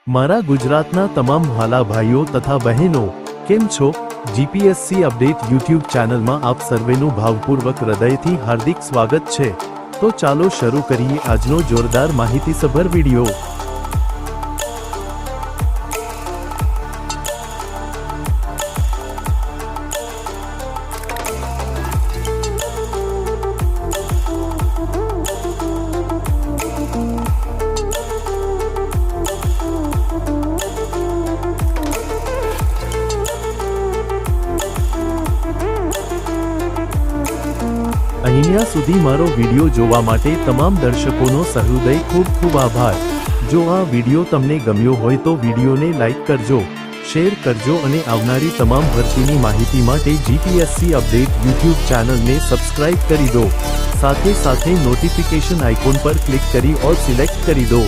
મારા ગુજરાતના તમામ વહાલા ભાઈઓ તથા બહેનો, કેમ છો? જીપીએસસી અપડેટ યુટ્યુબ ચેનલમાં આપ સર્વેનું ભાવપૂર્વક હૃદયથી હાર્દિક સ્વાગત છે। તો ચાલો શરૂ કરીએ આજનો જોરદાર માહિતીસભર વિડિયો। અહીંયા સુધી મારો વિડિયો જોવા માટે તમામ દર્શકોનો સહૃદય ખૂબ ખૂબ આભાર। જો આ વિડિયો તમને ગમ્યો હોય તો વિડિયોને લાઈક કરજો, શેર કરજો અને આવનારી તમામ ભરતીની માહિતી માટે જીપીએસસી અપડેટ યુટ્યુબ ચેનલને સબસ્ક્રાઇબ કરી દો। સાથે સાથે નોટિફિકેશન આઇકોન પર ક્લિક કરી ઓલ સિલેક્ટ કરી દો।